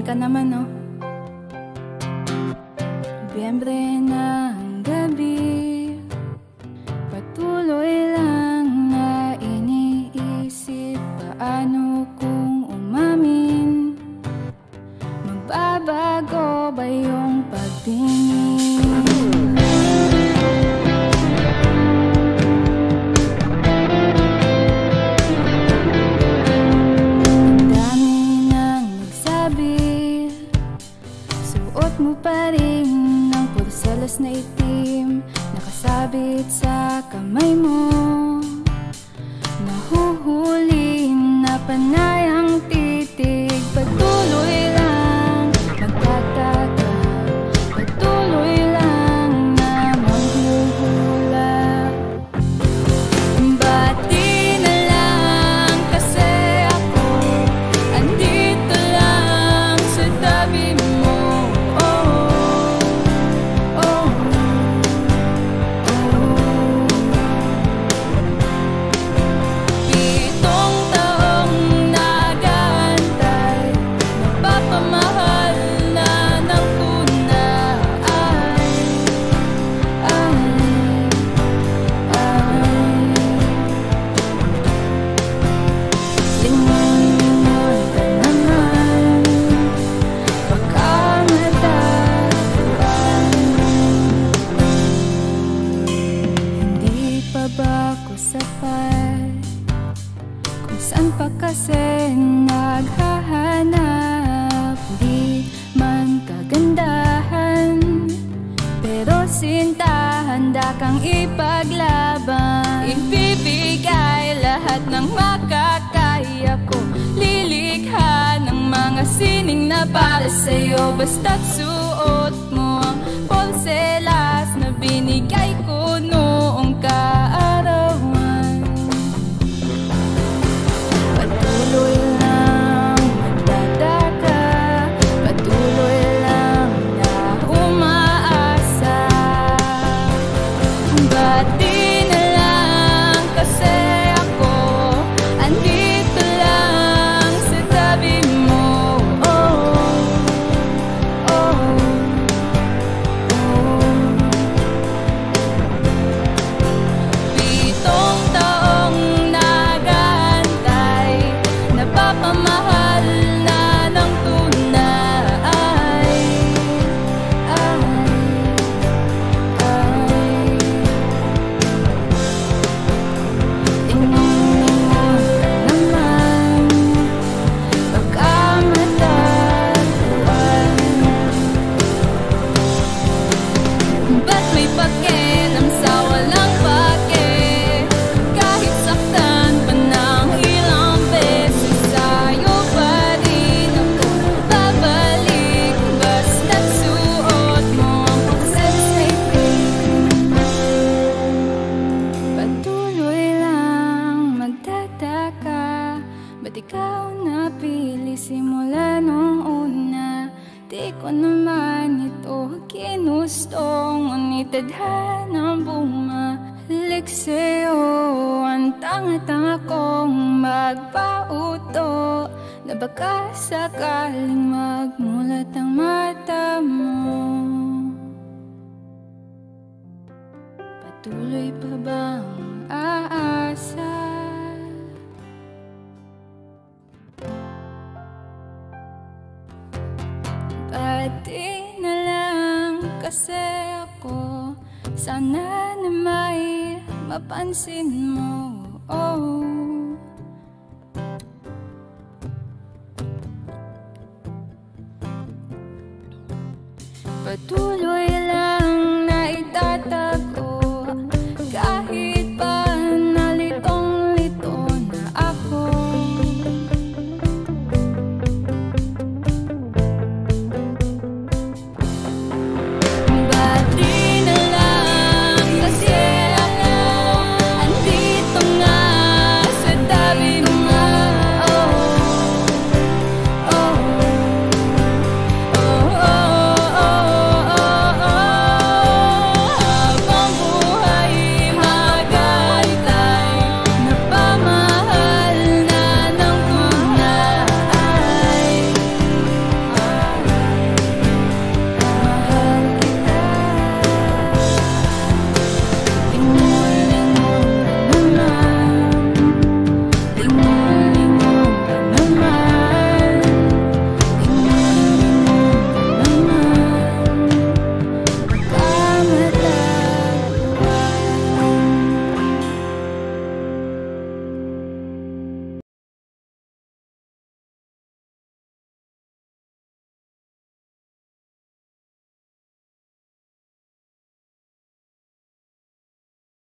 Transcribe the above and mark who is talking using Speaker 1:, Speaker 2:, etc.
Speaker 1: ka naman, no? Nobyembre ng gabi, patuloy lang na iniisip paano kung umamin. Magbabago ba yung pagtingin? Mo pa rin ang porselas na itim nakasabit sa kamay mo. Nahuhuli na panay ang titig. Patuloy lang magtataka, patuloy lang na maghuhula. Ba't di na lang kasi ako andito lang sa tabi mo? Kung saan pa kasi naghahanap, di man kagandahan, pero sinta handa kang ipaglaban. Ibibigay lahat ng makakaya ko, lilikha ng mga sining na para sa'yo. Basta't suot mo ang porselas na binigay ko noong kaarawan. Patuloy lang magdadaka, patuloy lang na umaasa. Ba't di na lang kasi ako andito lang sa tabi mo? Pitong taong naghahantay, napapamahal na ng tunay. Tingnan ka naman, baka matatuan. Ba't may pakialam sa walang pake? Kahit saktan pa ng ilang beses, sa'yo pa rin ako babalik. Basta't suot mo ang porselas na itim. Patuloy lang magtataka, ba't ikaw napili simula nung una? Di ko naman ito ginusto, ngunit tadhanang bumalik sa'yo. Ang tanga-tanga kong magpauto na baka sakaling magmulat ang mata mo. Patuloy pa bang aasa? Pati na lang kasi ako, sana na may mapansin mo.